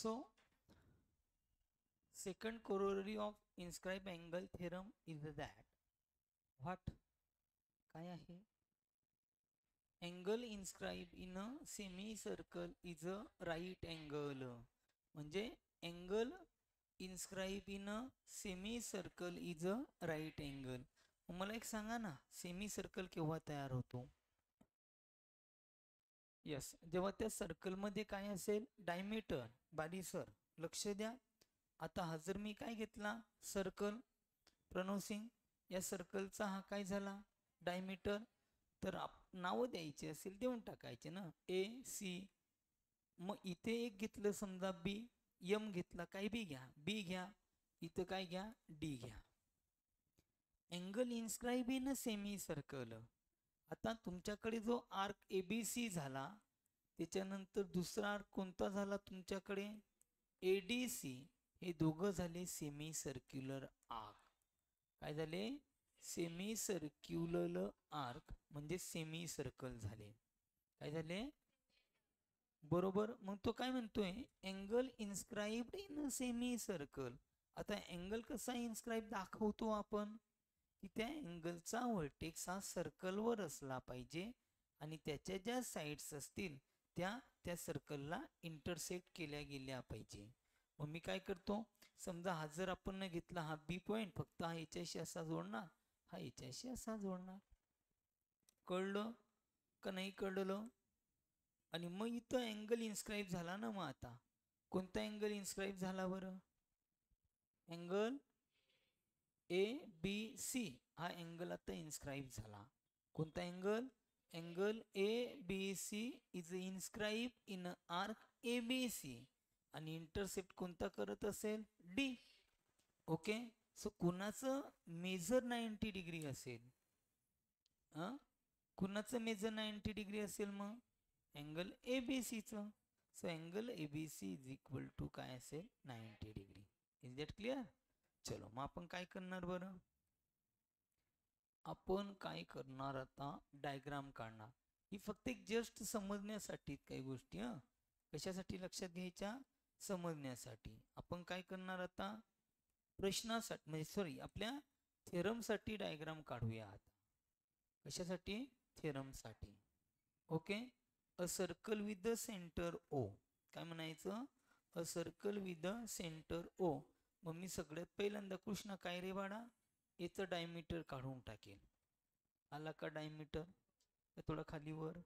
So, second corollary of inscribed angle theorem is that what? काय आहे? Angle inscribed in a semicircle is a right angle. म्हणजे angle inscribed in a semicircle is a right angle. मला एक सांगा ना, semicircle केव्हा तयार होतो? यस, जेव्हा त्या सर्कलमध्ये काय असेल? डायमीटर, बारीसर. लक्ष द्या. आता हा जर मी काय घेतला सर्कल, प्रणव सिंग, या सर्कलचा हा काय झाला? डायमीटर. तर नावं द्यायची असेल देऊन टाकायचे ना, ए सी. मग इथे एक घेतलं समजा बी, एम घेतला, काय बी घ्या, बी घ्या, इथं काय घ्या, डी घ्या. Angle inscribe in semi circle. आता तुमच्याकडे जो आर्क एबीसी झाला, त्याच्यानंतर दुसरा आर्क कोणता झाला तुमच्याकडे? एडीसी. हे दोघं झाले सेमी सर्क्युलर आर्क. काय झाले? सेमी सर्क्युलर आर्क म्हणजे सेमी सर्कल झाले. काय झाले? बरोबर. मग तो काय म्हणतोय? Angle inscribed in semi circle. आता अँगल कसा इन्स्क्राईब दाखवतो आपण? की त्या अँगलचा व्हर्टेक्स हा सर्कलवर असला पाहिजे आणि त्याच्या ज्या साईड्स असतील त्या त्या सर्कलला इंटरसेक्ट केल्या गेल्या पाहिजे. मग मी काय करतो, समजा हा जर आपण न घेतला हा बी पॉईंट, फक्त हा याच्याशी असा जोडणार, हा याच्याशी असा जोडणार. कळलं का नाही कळलं? आणि मग इथं अँगल इन्स्क्राईब झाला ना. मग आता कोणता अँगल इन्स्क्राईब झाला बरं? अँगल ए बी सी हा अँगल आता इन्स्क्राईब झाला. कोणता angle? Angle A B C is inscribe in arc A B C आणि इंटरसेप्ट कोणता करत असेल? डी. ओके. सो कुणाचं मेजर 90 डिग्री असेल? कुणाचं मेजर 90 डिग्री असेल? मग अँगल ए बी सीचं. So angle A B C is equal to काय असेल? 90 डिग्री. Is that clear? चलो, मग आपण काय करणार बरं? आपण काय करणार आता? डायग्राम काढणार. ही फक्त एक जस्ट समजण्यासाठी काही गोष्टी. कशासाठी लक्षात घ्यायच्या? समजण्यासाठी. आपण काय करणार आता? प्रश्नासाठी, म्हणजे सॉरी, आपल्या थेरमसाठी डायग्राम काढूया आता. कशासाठी? थेरमसाठी. Okay. A circle with the centre O. काय म्हणायचं? A circle with the centre O. मग मी सगळ्यात पहिल्यांदा कृष्णा काय रे बाळा? याचं डायमीटर काढून टाकेल. आला का डायमीटर? थोडा खालीवर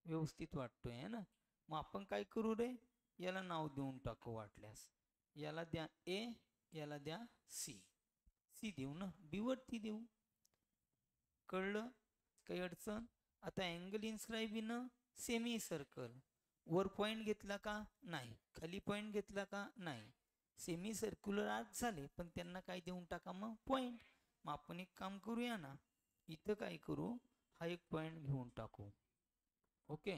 व्यवस्थित वाटतोय है ना. मग आपण काय करू रे? याला नाव देऊन टाकू वाटल्यास. याला द्या ए, याला द्या सी. सी देऊ ना, बी वरती देऊ. कळलं? काही अडचण? आता angle inscribe in semi circle. वर पॉइंट घेतला का? नाही. खाली पॉइंट घेतला का? नाही. सेमी सर्क्युलर आर्क झाले, पण त्यांना काय देऊन टाका मग? पॉइंट. मग आपण एक काम करूया ना, इथं काय करू, हा एक पॉइंट घेऊन टाकू. ओके.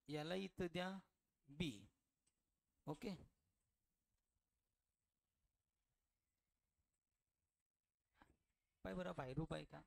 याला इथं द्या बी. ओके. पाय बरं बाहेर उपाय का?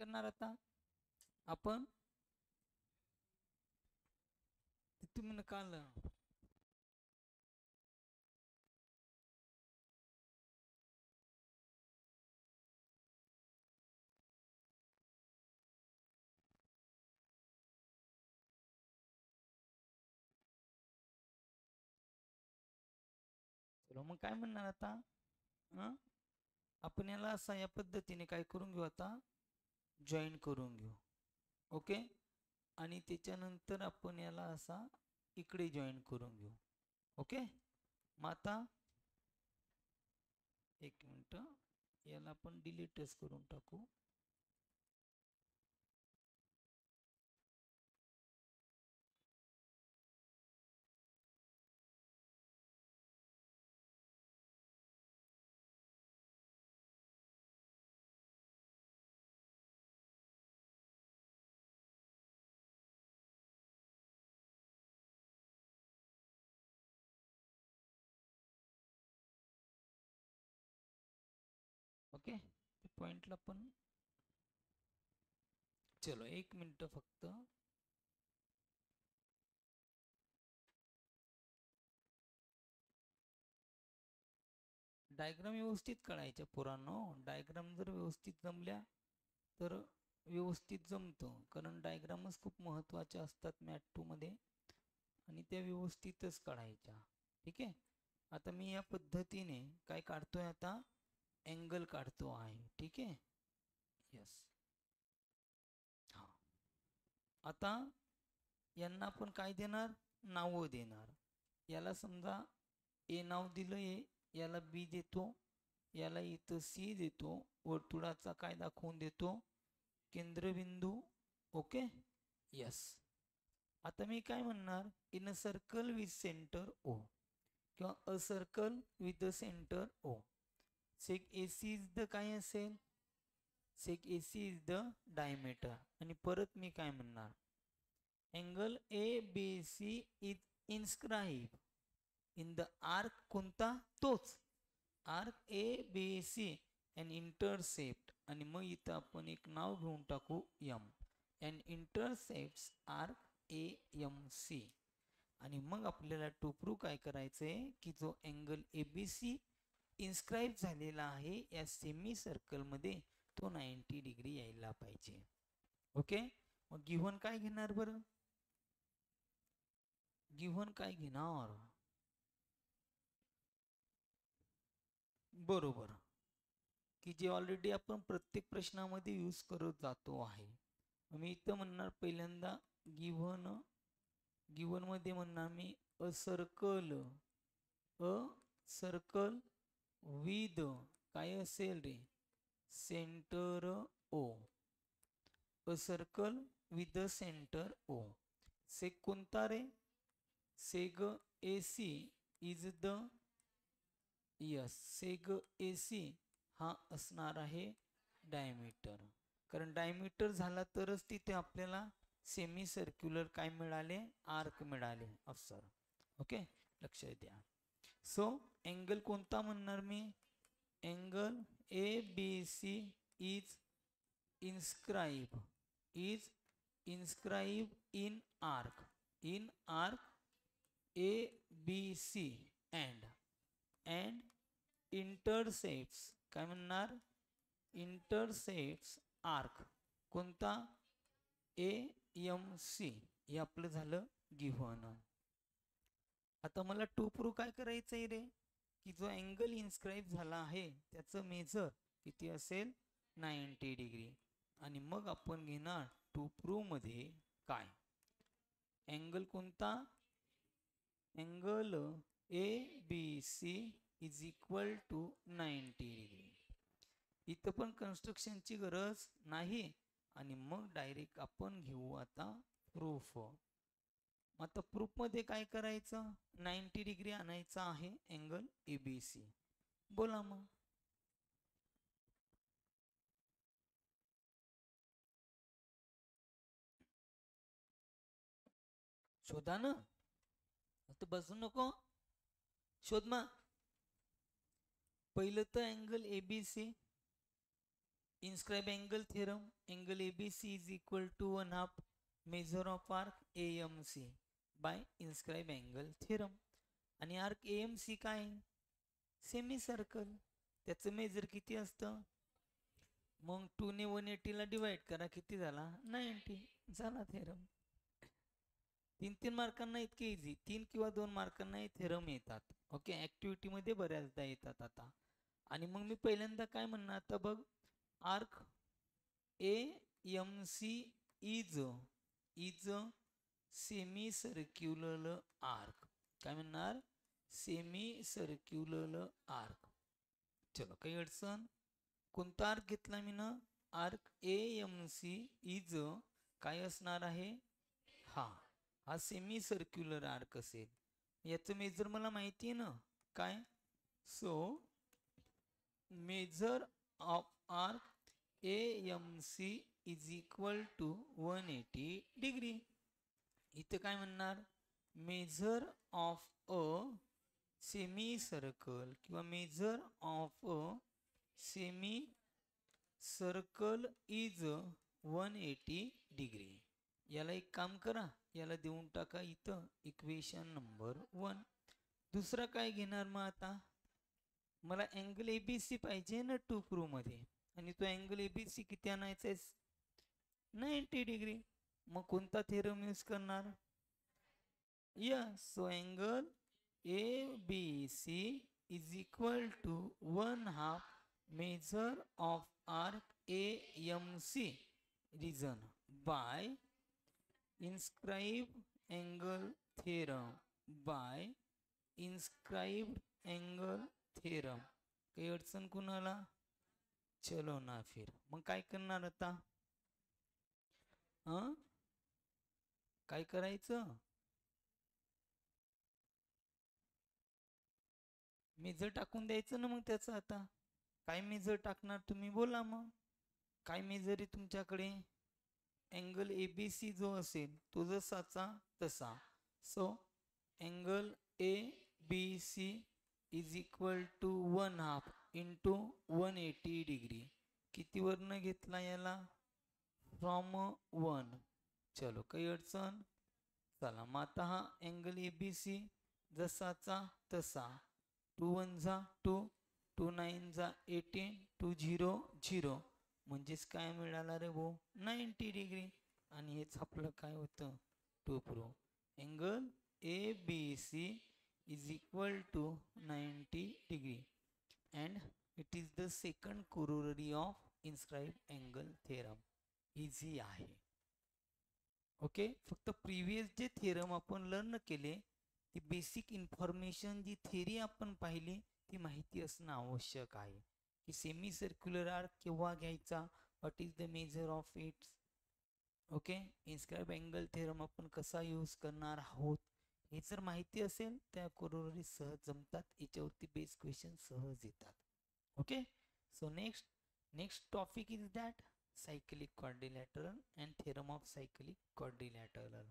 करणार आता आपण? तुम्ही काल चलो मग काय म्हणणार आता? आपण याला असा या पद्धतीने काय करून घेऊ आता, जॉईन करून घेऊ. ओके. आणि त्याच्यानंतर आपण याला असा इकडे जॉईन करून घेऊ. ओके. मग आता एक मिनिट, याला आपण डिलीटच करून टाकू. ओके. पॉइंटला पण चलो एक मिनिट फक्त. डायग्राम व्यवस्थित काढायच्या पोरांनो. डायग्राम जर व्यवस्थित जमल्या तर व्यवस्थित जमतं, कारण डायग्रामच खूप महत्त्वाच्या असतात मॅथ 2 मध्ये आणि त्या व्यवस्थितच काढायच्या. ठीक आहे. आता मी या पद्धतीने काय काढतोय आता, अँगल काढतो आहे. ठीक आहे. यस. हा. आता यांना आपण काय देणार, नावं देणार. याला समजा ए नाव दिलं, याला बी देतो, याला इथं सी देतो, वर्तुळाचा काय दाखवून देतो, केंद्रबिंदू. ओके. यस. आता मी काय म्हणणार, in a circle with centre O किंवा a circle with the centre O. Seg AC is the काय असेल, seg AC is the diameter. आणि परत मी काय म्हणणार, angle ABC is inscribe in the arc. कोणता, तोच आर्क ABC अँड इंटरसेप्ट. आणि मग इथं आपण एक नाव घेऊन टाकू M, and intercepts arc AMC. आणि मग आपल्याला टू प्रूव्ह काय करायचंय की जो अँगल ABC इन्स्क्राईब झालेला आहे या सेमी सर्कल मध्ये, तो 90 डिग्री यायला पाहिजे. ओके. मग गिव्हन काय घेणार बरं, गिव्हन काय घेणार, बरोबर, की जे ऑलरेडी आपण प्रत्येक प्रश्नामध्ये यूज करत जातो आहे. मी इथं म्हणणार पहिल्यांदा गिव्हन, गिव्हन मध्ये म्हणणार मी अ सर्कल विथ काय असेल रे, centre O. A circle with the centre O. Seg कोणता रे, seg AC is the, yes, seg AC हा असणार आहे डायमीटर. कारण डायमीटर झाला तरच तिथे आपल्याला सेमी सर्क्युलर काय मिळाले, आर्क मिळाले अफसर. ओके. लक्ष द्या. सो अँगल कोणता म्हणणार मी, angle ABC is inscribe in arc ABC and intercepts काय म्हणणार, इंटरसेप्ट्स आर्क कोणता, AMC. हे आपलं झालं गिव्हन. आता मला टू प्रूव्ह काय करायचंय रे, की जो अँगल इन्स्क्राईब झाला आहे त्याचं मेजर किती असेल, 90 डिग्री. आणि मग आपण घेणार टू प्रूव्ह मध्ये काय, अँगल कोणता, angle ABC is equal to 90 degree. इथं पण कन्स्ट्रक्शनची गरज नाही. आणि मग डायरेक्ट आपण घेऊ आता प्रूफ. आता प्रूफ मध्ये काय करायचं, 90 डिग्री आणायचा आहे अँगल ABC. बोला मग, शोधा ना, आता बसू नको, शोध मग. पहिलं तर angle ABC, inscribe angle theorem, angle ABC is equal to 1/2 measure of arc AMC by inscribe angle theorem. आणि आर्क AMC काय, सेमी सर्कल, त्याचं मेजर किती असतं, मग 2 ने 180 ला डिवाइड करा, किती झाला, 90. झाला थेरम. 3-3 मार्कांना इतके इझी, 3 किंवा 2 मार्कांना हे थेरम येतात. ओके. ऍक्टिव्हिटी मध्ये बऱ्याचदा येतात. आता आणि मग मी पहिल्यांदा काय म्हणणार आता बघ, arc AMC is semi circular arc. काय म्हणणार? Semi circular arc. चलो काही अडचण? कोणता आर्क घेतला मी ना? आर्क AMC इज काय असणार आहे? हा सेमी सर्क्युलर आर्क असेल. याचं मेजर मला माहिती आहे ना, काय? So measure of arc AMC is equal to 180 degree. इथं काय म्हणणार? Measure of a semi circle किंवा measure of a semi circle is 180 degree. याला एक काम करा, याला देऊन टाका इथं इक्वेशन नंबर 1. दुसरा काय घेणार मग आता? मला अँगल ABC पाहिजे ना 2 प्रूव्ह मध्ये, आणि तो अँगल ABC किती आणायचा आहे? 90 डिग्री. मग कोणता थेरम यूज करणार? So angle ABC is equal to 1/2 measure of arc AMC reason by inscribed angle theorem काही अडचण कुणाला? चलो ना फिर. मग काय करणार आता? काय करायचं? मेजर टाकून द्यायचं ना मग त्याचं. आता काय मेजर टाकणार तुम्ही बोला मग. काय मेजर आहे तुमच्याकडे? अँगल ABC जो असेल तो जसाचा तसा. So angle ABC is equal to 1/2 into 180 degree. किती वरनं घेतला याला? फ्रॉम 1. चलो काही अडचण? चला मग आता हा अँगल ABC जसाचा तसा. 2 1 जा 2, 2 9 जा 18, 2 0 0. म्हणजेच काय मिळाला रे भाऊ? 90 डिग्री. आणि हेच आपलं काय होतं? To prove. Angle ABC is equal to 90 degree and it is the second corollary of inscribed angle theorem. Easy आहे. ओके, फक्त प्रिव्हियस जे थेरम आपण लर्न केले, ती बेसिक इन्फॉर्मेशन जी थेरी आपण पाहिली ती माहिती असणं आवश्यक आहे. की सेमी सर्क्युलर आर्क केव्हा घ्यायचा, what is the measure of its. Okay, inscribe angle theorem आपण कसा यूज करणार आहोत हे जर माहिती असेल त्या कोरोलरी सहज जमतात. याच्यावरती बेस क्वेश्चन सहज येतात. Okay, so next topic is that cyclic quadrilateral and theorem of cyclic quadrilateral.